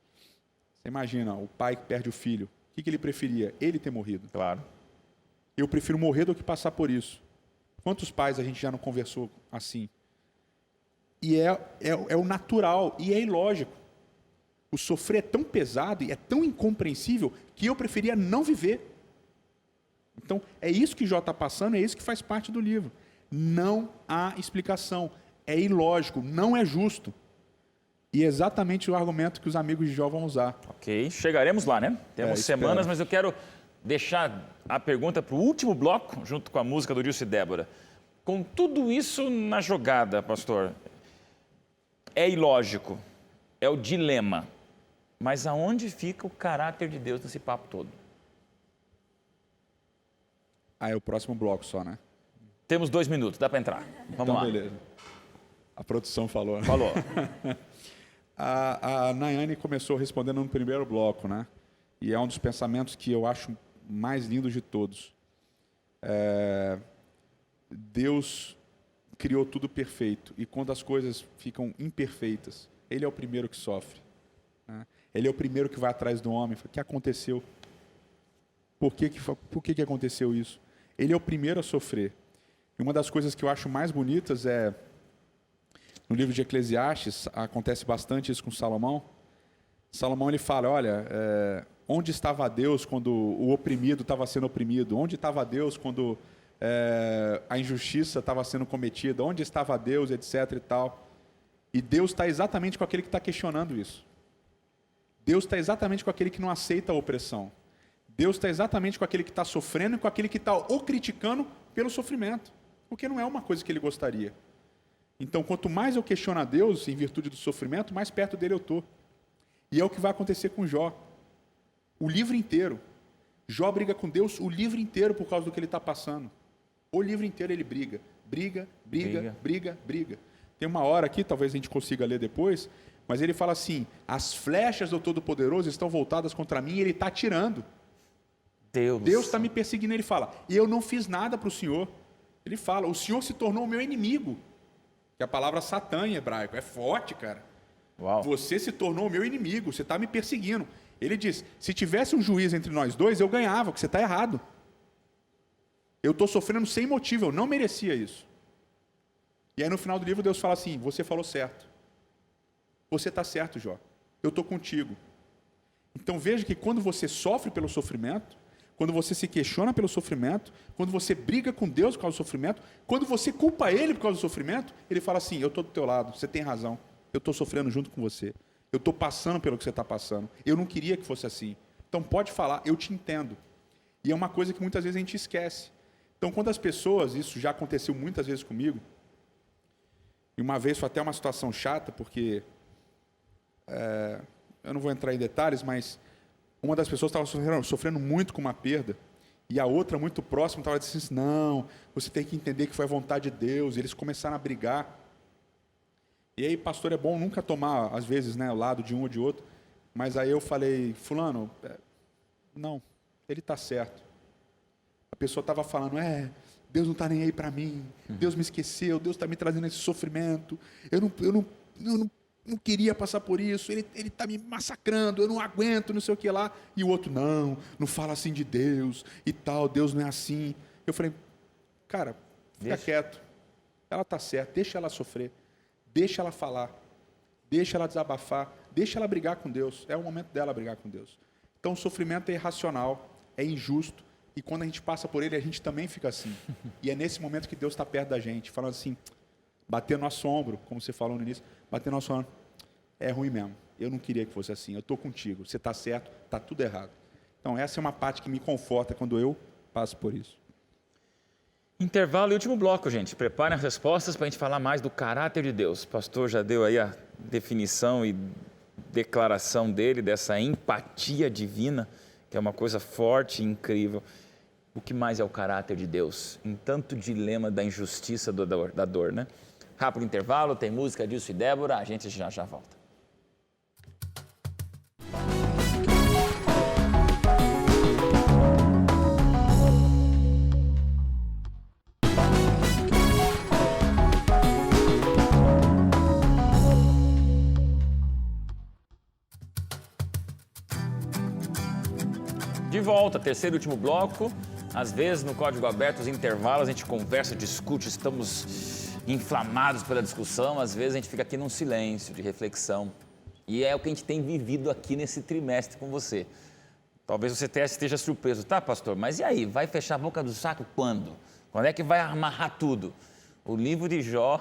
Você imagina, o pai que perde o filho, o que ele preferia? Ele ter morrido. Claro. Eu prefiro morrer do que passar por isso. Quantos pais a gente já não conversou assim? E é o natural, e é ilógico. O sofrer é tão pesado e é tão incompreensível que eu preferia não viver. Então, é isso que Jó está passando, é isso que faz parte do livro. Não há explicação. É ilógico, não é justo. E é exatamente o argumento que os amigos de Jó vão usar. Ok, chegaremos lá, né? Temos semanas, mas eu quero deixar a pergunta para o último bloco, junto com a música do Dilson e Débora. Com tudo isso na jogada, pastor, é ilógico, é o dilema. Mas aonde fica o caráter de Deus nesse papo todo? É o próximo bloco só, né? Temos 2 minutos, dá para entrar. Vamos lá. Beleza. A produção falou, né? Falou. A Nayane começou respondendo no primeiro bloco, né? E é um dos pensamentos que eu acho mais lindos de todos. Deus criou tudo perfeito. E quando as coisas ficam imperfeitas, Ele é o primeiro que sofre, né? Ele é o primeiro que vai atrás do homem. O que aconteceu? Por que aconteceu isso? Ele é o primeiro a sofrer. E uma das coisas que eu acho mais bonitas é, no livro de Eclesiastes, acontece bastante isso com Salomão. Salomão ele fala, olha, onde estava Deus quando o oprimido estava sendo oprimido? Onde estava Deus quando a injustiça estava sendo cometida? Onde estava Deus, etc. e tal? E Deus está exatamente com aquele que está questionando isso. Deus está exatamente com aquele que não aceita a opressão. Deus está exatamente com aquele que está sofrendo e com aquele que está o criticando pelo sofrimento, porque não é uma coisa que ele gostaria. Então, quanto mais eu questiono a Deus em virtude do sofrimento, mais perto dele eu estou. E é o que vai acontecer com Jó. O livro inteiro. Jó briga com Deus o livro inteiro por causa do que ele está passando. O livro inteiro ele briga. Briga. Tem uma hora aqui, talvez a gente consiga ler depois, mas ele fala assim, as flechas do Todo-Poderoso estão voltadas contra mim e ele está atirando. Deus está me perseguindo. Ele fala, e eu não fiz nada para o Senhor. Ele fala, o Senhor se tornou o meu inimigo. Que a palavra Satã em hebraico é forte, cara. Uau. Você se tornou o meu inimigo, você está me perseguindo. Ele diz, se tivesse um juiz entre nós dois, eu ganhava, porque você está errado. Eu estou sofrendo sem motivo, eu não merecia isso. E aí no final do livro Deus fala assim, você falou certo. Você está certo, Jó. Eu estou contigo. Então veja que quando você sofre pelo sofrimento, quando você se questiona pelo sofrimento, quando você briga com Deus por causa do sofrimento, quando você culpa Ele por causa do sofrimento, Ele fala assim, eu estou do teu lado, você tem razão, eu estou sofrendo junto com você, eu estou passando pelo que você está passando, eu não queria que fosse assim, então pode falar, eu te entendo. E é uma coisa que muitas vezes a gente esquece. Então quando as pessoas, isso já aconteceu muitas vezes comigo, e uma vez foi até uma situação chata, porque, eu não vou entrar em detalhes, mas uma das pessoas estava sofrendo muito com uma perda, e a outra, muito próxima, estava dizendo assim, não, você tem que entender que foi a vontade de Deus, e eles começaram a brigar. E aí, pastor, é bom nunca tomar, às vezes, né, o lado de um ou de outro, mas aí eu falei, fulano, não, ele está certo. A pessoa estava falando, Deus não está nem aí para mim, Deus me esqueceu, Deus está me trazendo esse sofrimento, eu não queria passar por isso, ele está me massacrando, eu não aguento, não sei o que lá. E o outro, não fala assim de Deus e tal, Deus não é assim. Eu falei, cara, fica quieto, ela está certa, deixa ela sofrer, deixa ela falar, deixa ela desabafar, deixa ela brigar com Deus, é o momento dela brigar com Deus. Então o sofrimento é irracional, é injusto, e quando a gente passa por ele, a gente também fica assim. E é nesse momento que Deus está perto da gente, falando assim, bater nosso ombro, como você falou no início, bater nosso ombro, é ruim mesmo, eu não queria que fosse assim, eu estou contigo, você está certo, está tudo errado. Então essa é uma parte que me conforta quando eu passo por isso. Intervalo e último bloco, gente. Preparem as respostas para a gente falar mais do caráter de Deus. O pastor já deu aí a definição e declaração dele, dessa empatia divina, que é uma coisa forte e incrível. O que mais é o caráter de Deus? Em tanto dilema da injustiça, da dor, né? Rápido intervalo, tem música Dilson e Débora, a gente já volta. De volta, terceiro e último bloco. Às vezes, no Código Aberto, os intervalos, a gente conversa, discute, estamos inflamados pela discussão. Às vezes, a gente fica aqui num silêncio de reflexão. E é o que a gente tem vivido aqui nesse trimestre com você. Talvez você esteja surpreso. Tá, pastor, mas e aí? Vai fechar a boca do saco quando? Quando é que vai amarrar tudo? O livro de Jó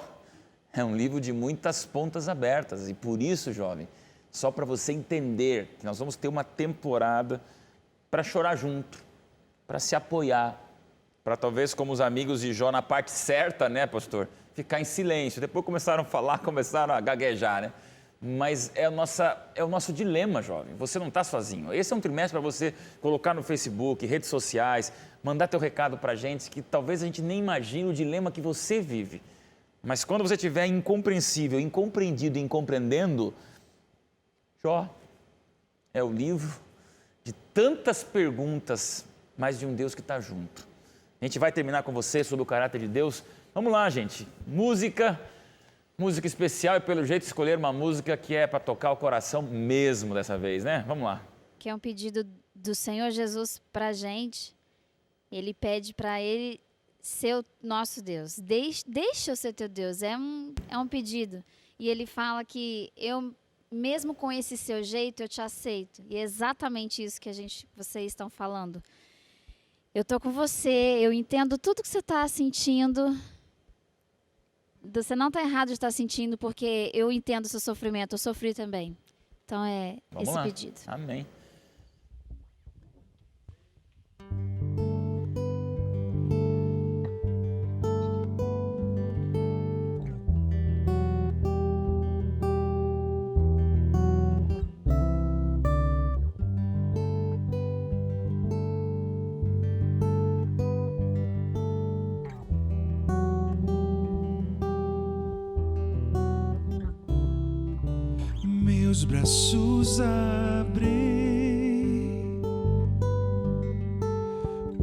é um livro de muitas pontas abertas. E por isso, jovem, só para você entender que nós vamos ter uma temporada para chorar junto, para se apoiar, para talvez, como os amigos de Jó, na parte certa, né, pastor? Ficar em silêncio. Depois começaram a falar, começaram a gaguejar, né? Mas é o nosso dilema, jovem. Você não está sozinho. Esse é um trimestre para você colocar no Facebook, redes sociais, mandar teu recado para a gente, que talvez a gente nem imagine o dilema que você vive. Mas quando você estiver incompreensível, incompreendido e incompreendendo, Jó é o livro de tantas perguntas, mas de um Deus que está junto. A gente vai terminar com você sobre o caráter de Deus. Vamos lá, gente. Música especial e pelo jeito escolher uma música que é para tocar o coração mesmo dessa vez, né? Vamos lá. Que é um pedido do Senhor Jesus para a gente. Ele pede para Ele ser o nosso Deus. Deixa eu ser teu Deus. É um pedido. E Ele fala que mesmo com esse seu jeito, eu te aceito. E é exatamente isso que vocês estão falando. Eu estou com você, eu entendo tudo que você está sentindo. Você não está errado de estar sentindo, porque eu entendo o seu sofrimento, eu sofri também. Então é Vamos esse lá. pedido. Amém. Meus braços abrem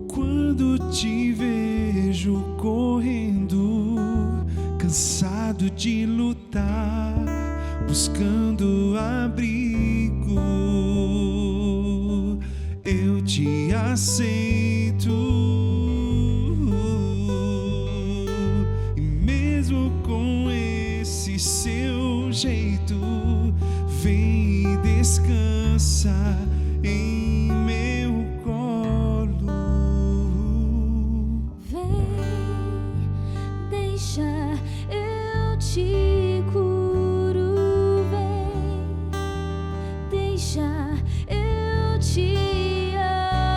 quando te vejo correndo, cansado de lutar, buscando abrigo. Eu te aceito, e mesmo com esse seu jeito, vem e descansa em meu colo. Vem, deixa eu te curo. Vem, deixa eu te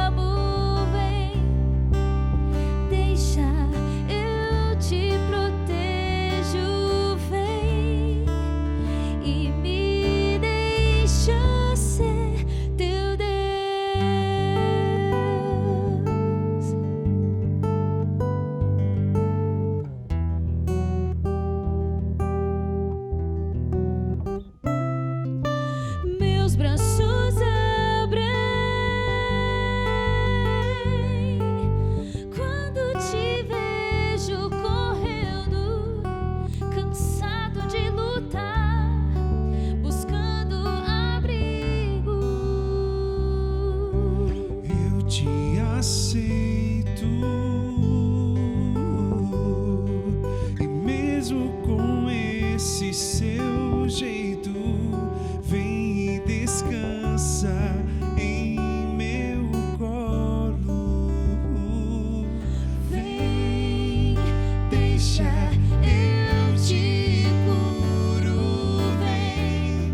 amo. Vem, deixa eu te protejo. Vem e me deixa ser teu Deus. Meus braços abrem quando te vejo correndo, cansado de lutar, buscando abrigo. Eu te aceito, e mesmo com esse seu jeito, vem e descansa em meu colo. Vem, deixa eu te curo. Vem,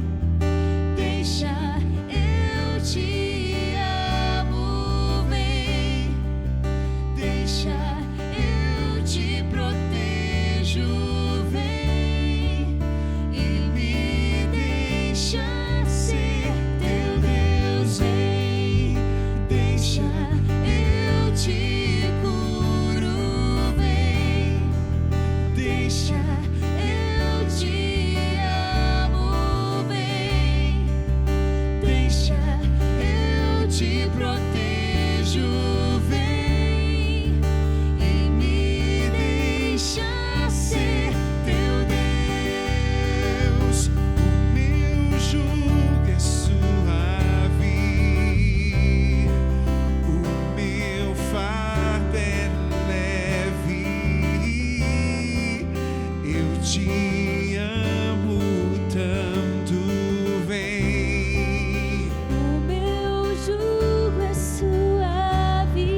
deixa eu te amo. Vem, deixa eu te protejo. Vem e me deixa ser teu Deus. Vem, deixa eu te curo. Vem, deixa eu te amo. Vem, deixa eu te protejo. Vem e me deixa ser teu Deus. O meu jugo é suave, o meu fardo é leve. Eu te amo tanto, vem. O meu jugo é suave,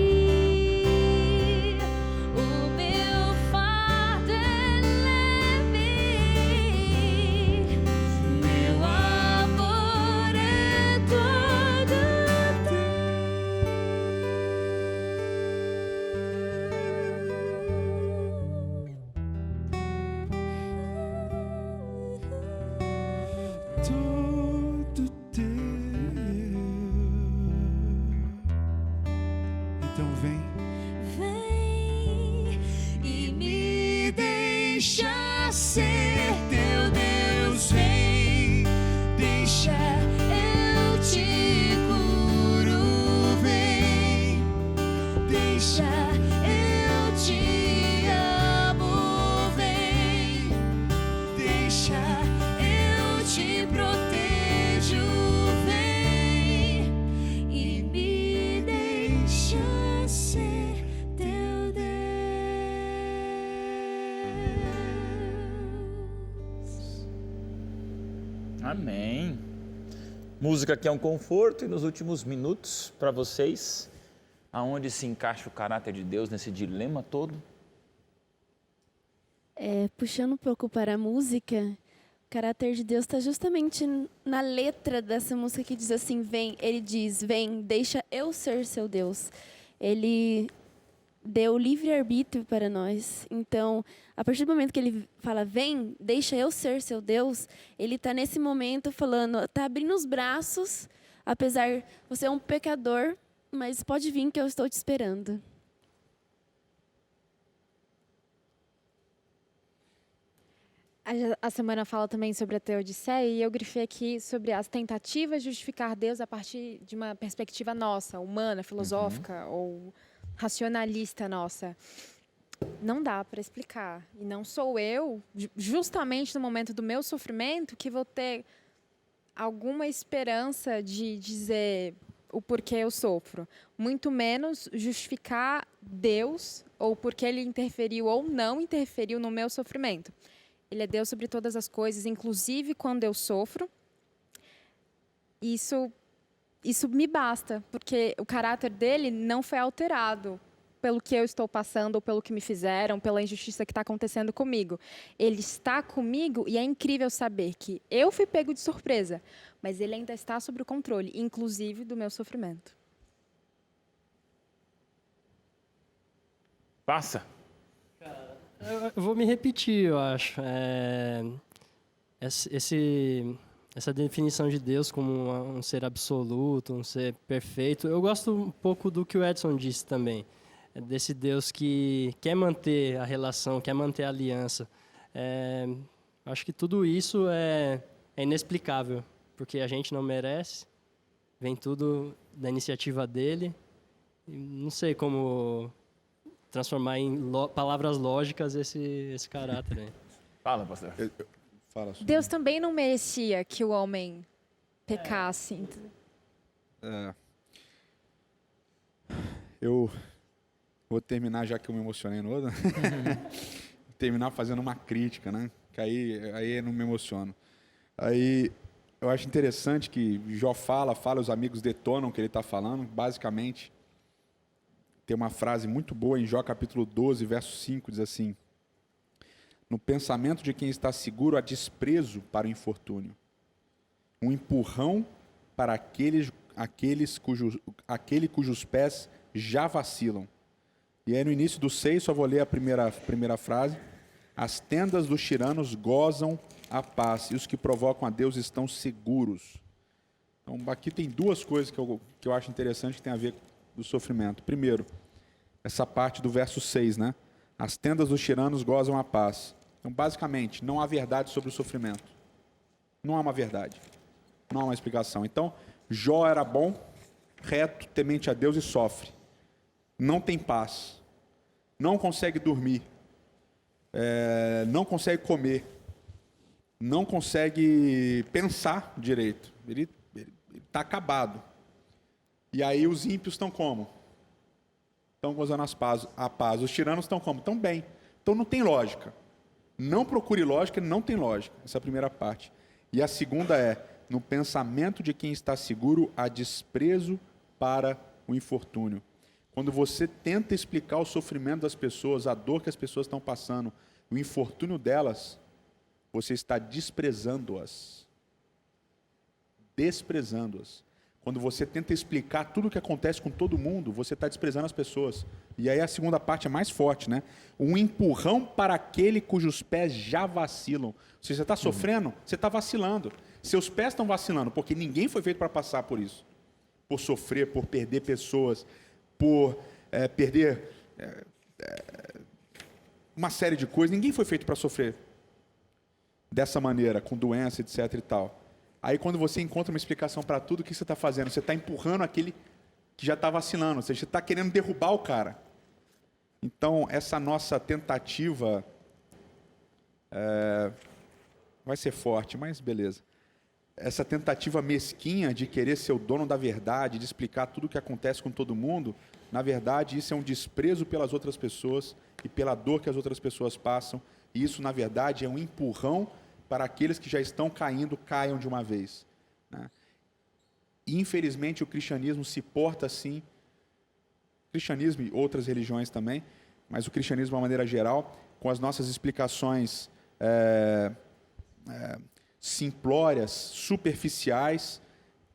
o meu fardo é leve, meu amor é todo Todo teu. Então vem. Vem e me deixa ser teu Deus. Vem, deixa eu te curo. Vem, deixa eu te amo. Vem, deixa eu te protejo. Vem e me deixa ser teu Deus. Amém. Música que é um conforto, e nos últimos minutos para vocês, aonde se encaixa o caráter de Deus nesse dilema todo? Puxando um pouco para a música, o caráter de Deus está justamente na letra dessa música que diz assim, vem, ele diz, vem, deixa eu ser seu Deus. Ele deu livre-arbítrio para nós. Então, a partir do momento que ele fala, vem, deixa eu ser seu Deus, ele está nesse momento falando, está abrindo os braços, apesar você é um pecador, mas pode vir que eu estou te esperando. A semana fala também sobre a Teodiceia e eu grifei aqui sobre as tentativas de justificar Deus a partir de uma perspectiva nossa, humana, filosófica ou racionalista nossa. Não dá para explicar. E não sou eu, justamente no momento do meu sofrimento, que vou ter alguma esperança de dizer o porquê eu sofro. Muito menos justificar Deus ou porque ele interferiu ou não interferiu no meu sofrimento. Ele é Deus sobre todas as coisas, inclusive quando eu sofro. Isso me basta, porque o caráter dele não foi alterado pelo que eu estou passando ou pelo que me fizeram, pela injustiça que está acontecendo comigo. Ele está comigo e é incrível saber que eu fui pego de surpresa, mas ele ainda está sob o controle, inclusive do meu sofrimento. Passa. Eu vou me repetir, eu acho. Essa definição de Deus como um ser absoluto, um ser perfeito, eu gosto um pouco do que o Edson disse também. Desse Deus que quer manter a relação, quer manter a aliança. Acho que tudo isso é inexplicável, porque a gente não merece, vem tudo da iniciativa dele. Não sei como transformar em palavras lógicas esse caráter aí. Fala, pastor. Fala sobre... Deus também não merecia que o homem pecasse. Eu vou terminar, já que eu me emocionei no outro, terminar fazendo uma crítica, né? Que aí eu não me emociono. Aí eu acho interessante que Jó fala, os amigos detonam o que ele está falando. Basicamente, tem uma frase muito boa em Jó capítulo 12, verso 5, diz assim: no pensamento de quem está seguro há desprezo para o infortúnio, um empurrão para aquele cujos pés já vacilam. E aí no início do 6, só vou ler a primeira frase: as tendas dos tiranos gozam a paz, e os que provocam a Deus estão seguros. Então aqui tem duas coisas que eu acho interessante que tem a ver do sofrimento. Primeiro, essa parte do verso 6, né? As tendas dos tiranos gozam a paz. Então, basicamente, não há verdade sobre o sofrimento. Não há uma verdade. Não há uma explicação. Então, Jó era bom, reto, temente a Deus e sofre. Não tem paz. Não consegue dormir. Não consegue comer. Não consegue pensar direito. Ele está acabado. E aí os ímpios estão como? Estão gozando a paz. Os tiranos estão como? Estão bem. Então não tem lógica. Não procure lógica, não tem lógica. Essa é a primeira parte. E a segunda é: no pensamento de quem está seguro há desprezo para o infortúnio. Quando você tenta explicar o sofrimento das pessoas, a dor que as pessoas estão passando, o infortúnio delas, você está desprezando-as. Desprezando-as. Quando você tenta explicar tudo o que acontece com todo mundo, você está desprezando as pessoas. E aí a segunda parte é mais forte, né? Um empurrão para aquele cujos pés já vacilam. Se você está sofrendo, você está vacilando. Seus pés estão vacilando, porque ninguém foi feito para passar por isso. Por sofrer, por perder pessoas, por perder uma série de coisas. Ninguém foi feito para sofrer dessa maneira, com doença, etc. e tal. Aí quando você encontra uma explicação para tudo, o que você está fazendo? Você está empurrando aquele que já está vacilando, ou seja, você está querendo derrubar o cara. Então, essa nossa tentativa vai ser forte, mas beleza. Essa tentativa mesquinha de querer ser o dono da verdade, de explicar tudo o que acontece com todo mundo, na verdade, isso é um desprezo pelas outras pessoas e pela dor que as outras pessoas passam. E isso, na verdade, é um empurrão para aqueles que já estão caindo, caiam de uma vez. Né? E, infelizmente, o cristianismo se porta assim, o cristianismo e outras religiões também, mas o cristianismo, de uma maneira geral, com as nossas explicações simplórias, superficiais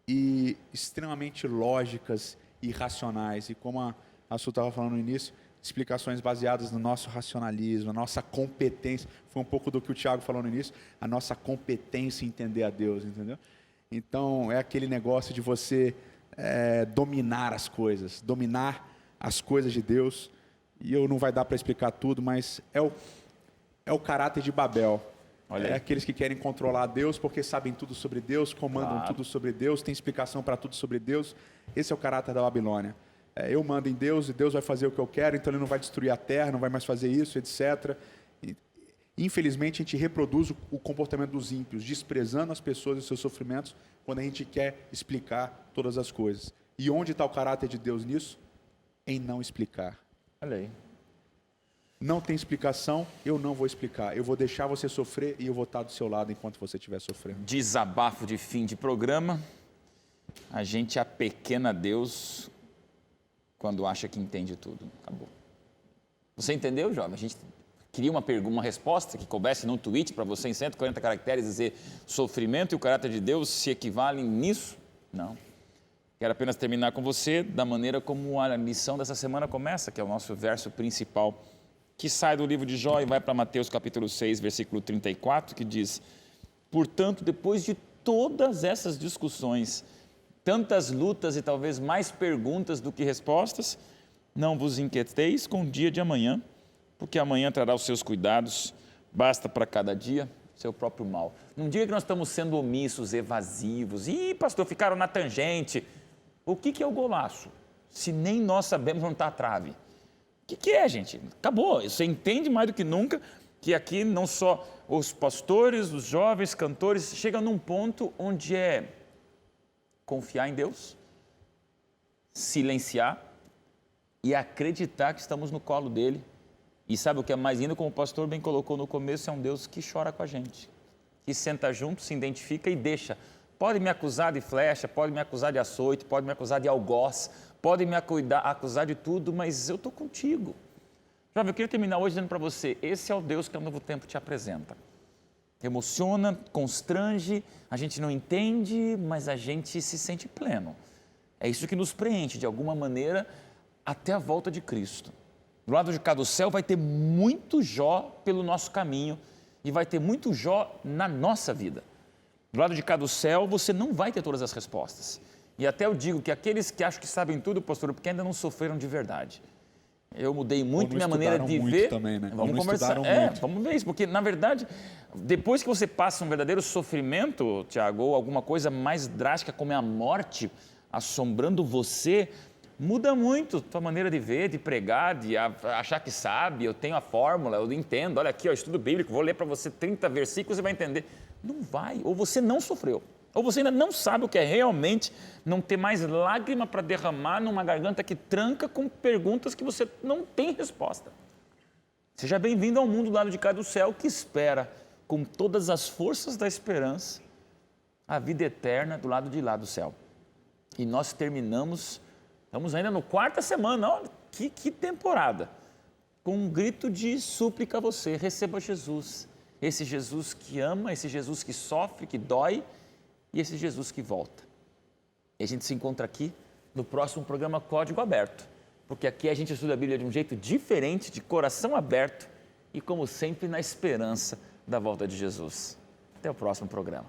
e extremamente lógicas e racionais. E como a Su estava falando no início, explicações baseadas no nosso racionalismo, a nossa competência. Foi um pouco do que o Tiago falou no início, a nossa competência em entender a Deus, entendeu? Então, é aquele negócio de você dominar as coisas de Deus. E não vai dar para explicar tudo, mas é o caráter de Babel. É aqueles que querem controlar Deus porque sabem tudo sobre Deus, comandam tudo sobre Deus, tem explicação para tudo sobre Deus. Esse é o caráter da Babilônia. Eu mando em Deus e Deus vai fazer o que eu quero, então Ele não vai destruir a terra, não vai mais fazer isso, etc. E, infelizmente, a gente reproduz o comportamento dos ímpios, desprezando as pessoas e os seus sofrimentos, quando a gente quer explicar todas as coisas. E onde está o caráter de Deus nisso? Em não explicar. Olha aí. Não tem explicação, eu não vou explicar. Eu vou deixar você sofrer e eu vou estar do seu lado enquanto você estiver sofrendo. Desabafo de fim de programa. A gente apequena Deus quando acha que entende tudo. Acabou. Você entendeu, jovem? A gente queria uma resposta que coubesse num tweet para você em 140 caracteres dizer sofrimento e o caráter de Deus se equivalem nisso? Não. Quero apenas terminar com você da maneira como a lição dessa semana começa, que é o nosso verso principal, que sai do livro de Jó e vai para Mateus capítulo 6, versículo 34, que diz: portanto, depois de todas essas discussões, tantas lutas e talvez mais perguntas do que respostas, não vos inquieteis com o dia de amanhã, porque amanhã trará os seus cuidados, basta para cada dia seu próprio mal. Não diga que nós estamos sendo omissos, evasivos. Ih, pastor, ficaram na tangente. O que é o golaço? Se nem nós sabemos onde está a trave. O que é, gente? Acabou. Você entende mais do que nunca que aqui não só os pastores, os jovens, cantores, chegam num ponto onde é confiar em Deus, silenciar e acreditar que estamos no colo dele. E sabe o que é mais lindo, como o pastor bem colocou no começo, é um Deus que chora com a gente, que senta junto, se identifica e deixa. Pode me acusar de flecha, pode me acusar de açoite, pode me acusar de algoz, pode me acusar de tudo, mas eu estou contigo. Jovem, eu queria terminar hoje dizendo para você, esse é o Deus que o Novo Tempo te apresenta. Emociona, constrange, a gente não entende, mas a gente se sente pleno. É isso que nos preenche, de alguma maneira, até a volta de Cristo. Do lado de cá do céu vai ter muito Jó pelo nosso caminho e vai ter muito Jó na nossa vida. Do lado de cá do céu você não vai ter todas as respostas. E até eu digo que aqueles que acham que sabem tudo, pastor, porque ainda não sofreram de verdade. Eu mudei muito minha maneira de ver. Também, né? Vamos conversar. Vamos ver isso, porque na verdade, depois que você passa um verdadeiro sofrimento, Tiago, ou alguma coisa mais drástica como é a morte assombrando você, muda muito a tua maneira de ver, de pregar, de achar que sabe, eu tenho a fórmula, eu entendo, olha aqui, ó, estudo bíblico, vou ler para você 30 versículos e vai entender. Não vai, ou você não sofreu, ou você ainda não sabe o que é realmente não ter mais lágrima para derramar numa garganta que tranca com perguntas que você não tem resposta. Seja bem-vindo ao mundo do lado de cá do céu que espera, com todas as forças da esperança, a vida eterna do lado de lá do céu. E nós estamos ainda no 4ª semana, olha, que temporada, com um grito de súplica a você, receba Jesus, esse Jesus que ama, esse Jesus que sofre, que dói, e esse Jesus que volta. E a gente se encontra aqui no próximo programa Código Aberto, porque aqui a gente estuda a Bíblia de um jeito diferente, de coração aberto e, como sempre, na esperança da volta de Jesus. Até o próximo programa.